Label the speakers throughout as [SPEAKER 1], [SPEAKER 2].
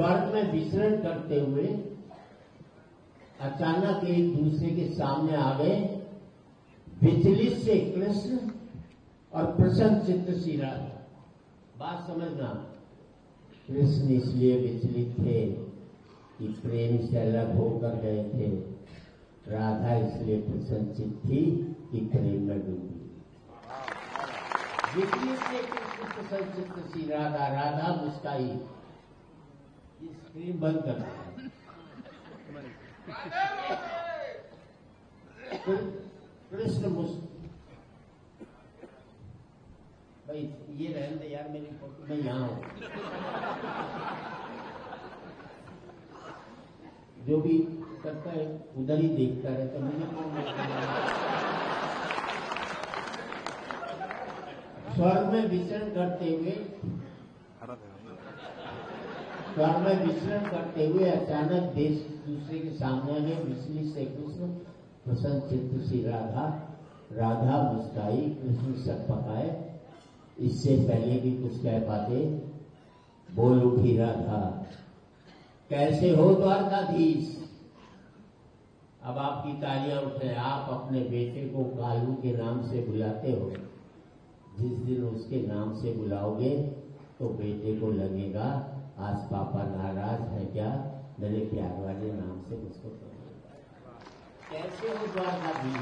[SPEAKER 1] स्वर्ग में विचरण करते हुए अचानक एक दूसरे के सामने आ गए। विचलित से कृष्ण और प्रसन्न चित्त सी राधा। बात समझना, कृष्ण इसलिए विचलित थे कि प्रेम से अलग होकर गए थे, राधा इसलिए प्रसन्न चित्त थी कि प्रेम में डूबी। विचलित से कृष्ण प्रसन्न चित्त सी राधा, राधा मुस्काई। ये स्क्रीन बंद कर दो। कृष्ण भाई ये रहने दे यार, मेरी फोटो में यहां हूं। जो भी करता है उधर ही देखता रहता, मुझे कौन देखता है। स्वर्ग में विचरण करते हुए अचानक देश दूसरे के सामने आ गए। विचलित से कृष्ण प्रसन्न चित्त सी राधा, राधा मुस्काई, कृष्ण सकपकाए। इससे पहले भी कुछ कह पाते, बोल उठी राधा, कैसे हो द्वारकाधीश। अब आपकी तालियां उठे। आप अपने बेटे को कालू के नाम से बुलाते हो। जिस दिन उसके नाम से बुलाओगे तो बेटे को लगेगा आज पापा नाराज है क्या, मेरे प्यार वाले नाम से मुझको कैसे हो द्वारकाधीश।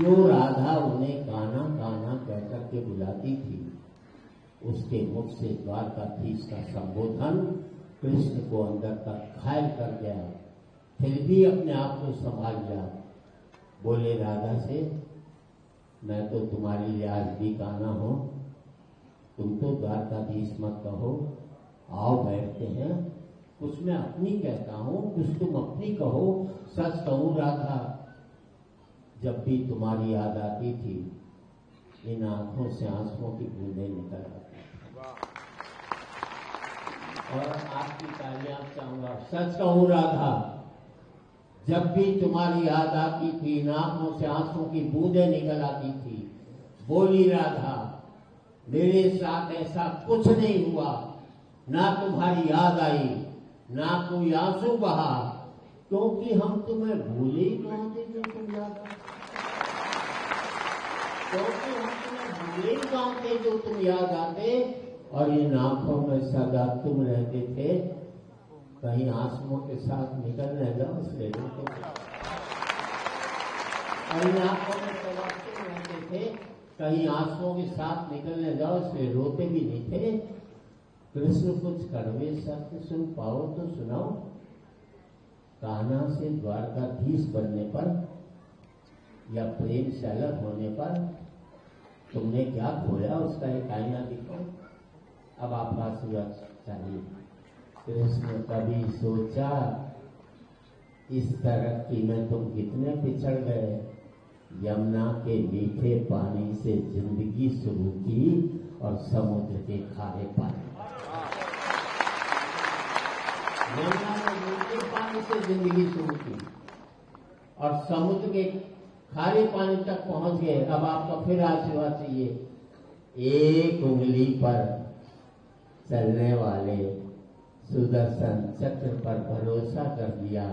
[SPEAKER 1] जो राधा उन्हें कान्हा कान्हा कहकर के बुलाती थी, उसके मुख से द्वारकाधीश का संबोधन कृष्ण को अंदर तक घायल कर गया। फिर भी अपने आप को संभाल लिया। बोले राधा से, मैं तो तुम्हारे लिए आज भी कान्हा हूं, तुम तो द्वारकाधीश मत कहो, आओ बैठते हैं। कुछ मैं अपनी कहता हूं, कुछ तुम अपनी कहो। सच कहूं राधा, जब भी तुम्हारी याद आती थी, इन आंखों से आंसुओं की बूंदें निकल आती। और आपकी तालियां चाहूंगा। सच कहूं राधा, जब भी तुम्हारी याद आती थी, इन आंखों से आंसुओं की बूंदें निकल आती थी। बोली राधा, मेरे साथ ऐसा कुछ नहीं हुआ, ना तुम्हारी याद आई, ना कोई आंसू बहा, क्योंकि हम तुम्हें भूले ही कहाँ थे जो तुम याद आते। क्योंकि हम तुम्हें भूले ही कहाँ थे जो तुम याद आते। और इन आंखों में सदा तुम रहते थे, कहीं आंसुओं के साथ निकल न जाओ इसलिए रोते थे। और इन आंखों में सदा तुम रहते थे, कहीं आंसुओं के साथ निकल न जाओ इसलिए रोते भी नहीं थे। कृष्ण कुछ कड़वे सत्य सुन पाओ तो सुनाओ। कान्हा से द्वारकाधीश बनने पर या प्रेम से अलग होने पर तुमने क्या खोया, उसका एक आईना दिखाओ। अब आपका आशीर्वाद चाहिए। कृष्ण कभी सोचा इस तरक्की में तुम कितने पिछड़ गए। यमुना के मीठे पानी से जिंदगी शुरू की और समुद्र के खारे पानी। यमुना के मीठे पानी से जिंदगी शुरू की और समुद्र के खारे पानी तक पहुंच गए। अब आपका फिर आशीर्वाद चाहिए। एक उंगली पर चलने वाले सुदर्शन चक्र पर भरोसा कर लिया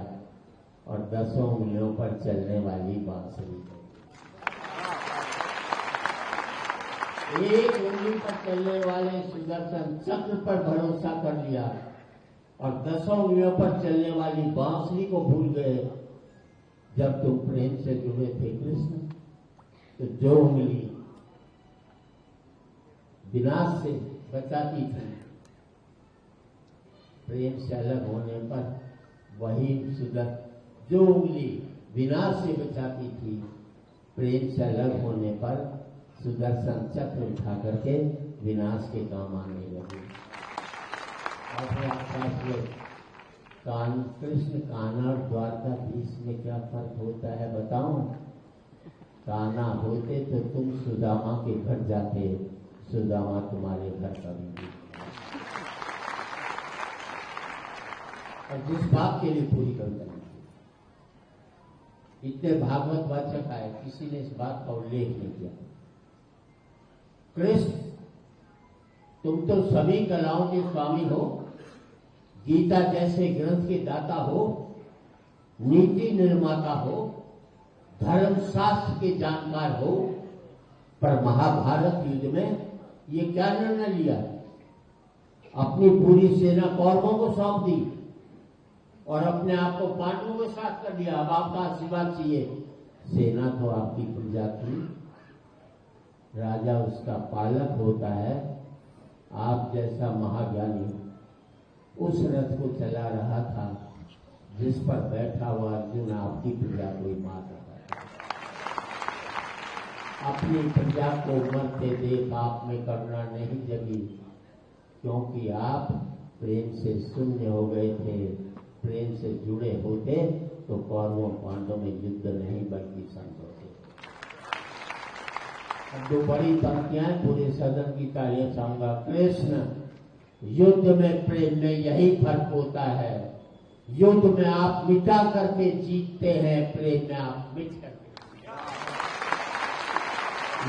[SPEAKER 1] और 10 उंगलियों पर चलने वाली बांसुरी। एक उंगली पर चलने वाले सुदर्शन चक्र पर भरोसा कर लिया और 10 उंगलियों पर चलने वाली बांसुरी को भूल गए। जब तुम प्रेम से जुड़े थे कृष्ण, तो जो उंगली विनाश से बचाती थी, प्रेम से अलग होने पर वही जो उंगली विनाश से बचाती थी, प्रेम से अलग होने पर सुदर्शन चक्र उठा करके विनाश के काम आने लगे। और कृष्ण कान्हा और द्वारकाधीश में क्या फर्क होता है बताऊं? कान्हा होते तो तुम सुदामा के घर जाते, सुदामा तुम्हारे घर कभी नहीं। और जिस बात के लिए पूरी कविता इतने भागवत वाचक आए, किसी ने इस बात का उल्लेख नहीं किया। कृष्ण, तुम तो सभी कलाओं के स्वामी हो, गीता जैसे ग्रंथ के दाता हो, नीति निर्माता हो, धर्मशास्त्र के जानकार हो, पर महाभारत युद्ध में ये क्या निर्णय लिया? अपनी पूरी सेना कौरवों को सौंप दी और अपने आप को पांडवों के साथ कर दिया। अब आपका आशीर्वाद चाहिए। सेना तो आपकी प्रजा की, राजा उसका पालक होता है। आप जैसा महाज्ञानी उस रथ को चला रहा था जिस पर बैठा हुआ अर्जुन आपकी प्रजा को ही मार रहा था। अपनी प्रजा को मरते देख आप में करुणा नहीं जगी, क्योंकि आप प्रेम से शून्य हो गए थे। प्रेम से जुड़े होते तो कौरवों पांडवों में युद्ध नहीं बल्कि संतोष। अब दो बड़ी पंक्तियां पूरे सदन की तालियां चाहूंगा। कृष्ण, युद्ध में प्रेम में यही फर्क होता है। युद्ध में आप मिटा करके जीतते हैं, प्रेम में आप मिट करके।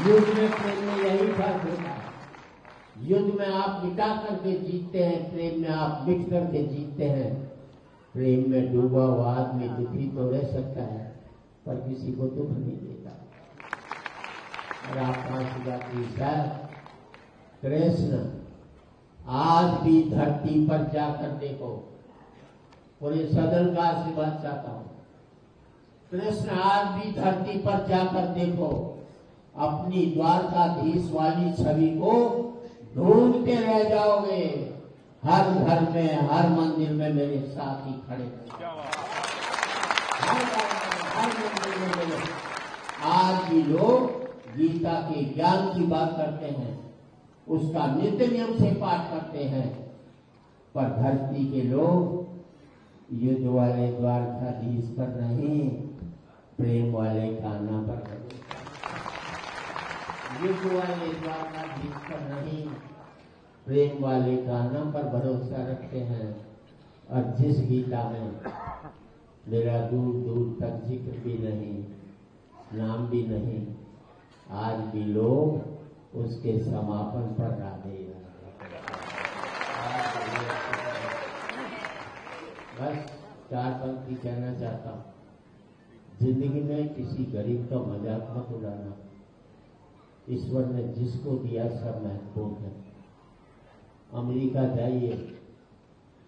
[SPEAKER 1] युद्ध में प्रेम में यही फर्क होता है। युद्ध में आप मिटा करके जीतते हैं, प्रेम में आप मिट करके जीतते हैं। प्रेम में डूबा हुआ आदमी दुखी तो रह सकता है, पर किसी को दुख नहीं देता। और आपका आशीर्वाद कृष्ण, आज भी धरती पर जाकर देखो। पूरे सदन का आशीर्वाद चाहता हूं। कृष्ण, आज भी धरती पर जाकर देखो। अपनी द्वारकाधीश वाली छवि को ढूंढते रह जाओगे। हर घर में, हर मंदिर में मेरे साथ ही खड़े हैं। हर मंदिर में मेरे। आज भी लोग गीता के ज्ञान की बात करते हैं, उसका नित्य नियम से पाठ करते हैं, पर धरती के लोग युद्ध वाले द्वारकाधीश पर नहीं, प्रेम वाले कान्हा पर नहीं। युद्ध वाले द्वारकाधीश पर नहीं, प्रेम वाले कान्हा पर भरोसा रखते हैं। और जिस गीता में मेरा दूर दूर तक जिक्र भी नहीं, नाम भी नहीं, आज भी लोग उसके समापन पर राधे बस 4 पंक्ति कहना चाहता हूं। जिंदगी में किसी गरीब का मजाक मत उड़ाना। ईश्वर ने जिसको दिया सब महत्वपूर्ण है। अमेरिका जाइए,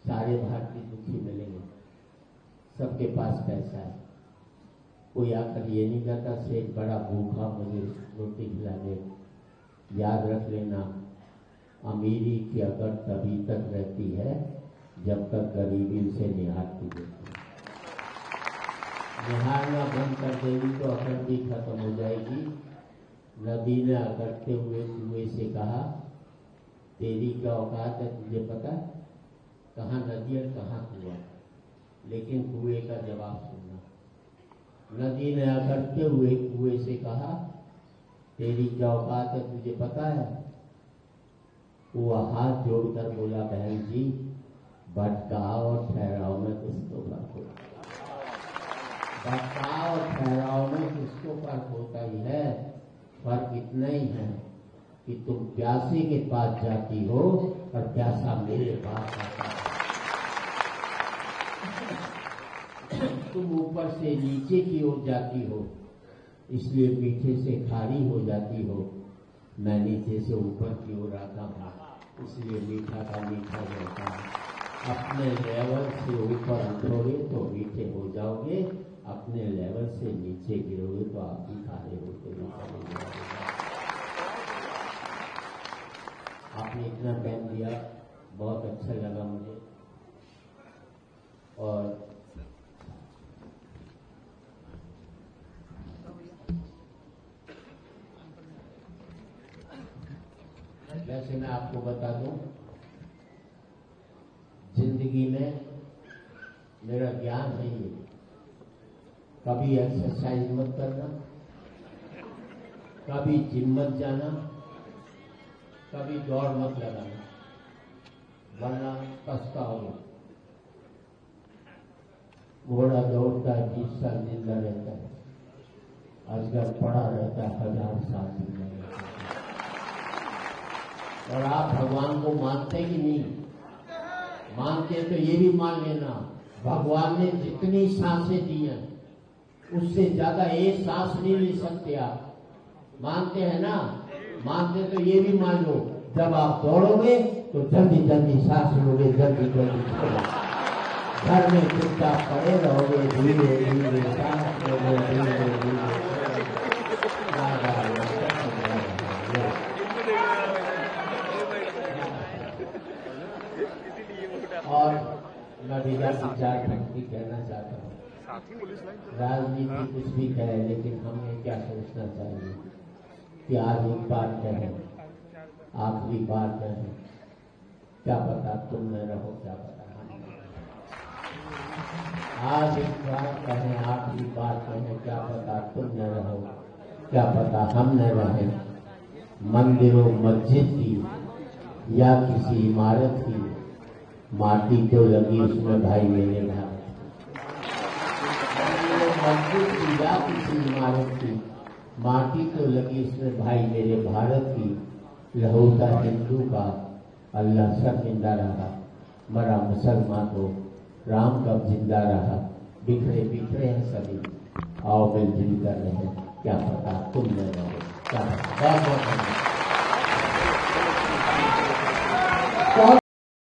[SPEAKER 1] सारे भारतीय दुखी मिलेंगे, सबके पास पैसा है। कोई आकर ये नहीं कहता सेठ बड़ा भूखा, मुझे रोटी खिला दे। याद रख लेना, अमीरी की अगर तभी तक रहती है जब तक गरीबी उसे निहारती देती है। निहारना बंद कर देगी तो अकड़ भी खत्म हो जाएगी। नदी ने अकड़ते हुए कुएं से कहा, तेरी क्या औकात है, तुझे पता कहाँ नदी और कहाँ कुआं? लेकिन कुएं का जवाब सुनना। नदी ने अकड़ते हुए कुएं से कहा, तेरी क्या औकात है, तुझे पता है? कुआं हाथ जोड़कर बोला, बहन जी भटकाव और ठहराव में किसको फर्क होता है? भटकाव और ठहराव में किसको फर्क होता ही है? फर्क इतना ही है कि तुम प्यासे के पास जाती हो और प्यासा मेरे पास आता है। तुम ऊपर से नीचे की ओर जाती हो, इसलिए मीठे से खारी हो जाती हो। मैं नीचे से ऊपर की ओर आता हूँ, इसलिए मीठा का मीठा होता है। अपने लेवल से ऊपर उठोगे तो मीठे हो जाओगे, अपने लेवल से नीचे गिरोगे तो आप भी खारे होते जाओगे। आपने इतना टाइम दिया, बहुत अच्छा लगा मुझे। और वैसे मैं आपको बता दूं, जिंदगी में मेरा ज्ञान है ये, कभी एक्सरसाइज मत करना, कभी जिम मत जाना, कभी दौड़ मत लगाना, वरना पछताओगे। घोड़ा दौड़ता है 20 साल जिंदा रहता है, अजगर पड़ा रहता है 1000 साल जिंदा रहता है। और आप भगवान को मानते कि नहीं? मानते हैं तो ये भी मान लेना, भगवान ने जितनी सांसें दी हैं उससे ज्यादा एक सांस नहीं ले सकते आप। मानते हैं ना? मानते तो ये भी मान लो, जब आप दौड़ोगे तो जल्दी जल्दी सांस लोगे, जल्दी जल्दी छोड़ोगे। घर में चुपचाप पड़े रहोगे, धीरे धीरे सांस लोगे, धीरे धीरे। और मैं विचार भक्ति कहना चाहता हूँ, राजनीति कुछ भी कहे, लेकिन हमें क्या सोचना चाहिए कि आज एक बार कहें, आखिरी बार कहें, क्या पता तुम न रहो, क्या पता हम न रहो। आज एक बार कहें, आखिरी बार कहें, क्या पता तुम न रहो, क्या पता हम न रहें। मंदिरों मस्जिद की या किसी इमारत की माटी तो लगी उसमें भाई मेरे भाई। मस्जिद की या किसी इमारत की माटी तो लगी उसमें भाई मेरे भारत की। लहूता हिंदू का अल्लाह सब जिंदा रहा, मरा मुसलमान को राम कब जिंदा रहा। बिखरे बिखरे हैं सभी, आओ मिलजुल कर रहे हैं, क्या पता तुम न रहो, क्या पता। बहुत बहुत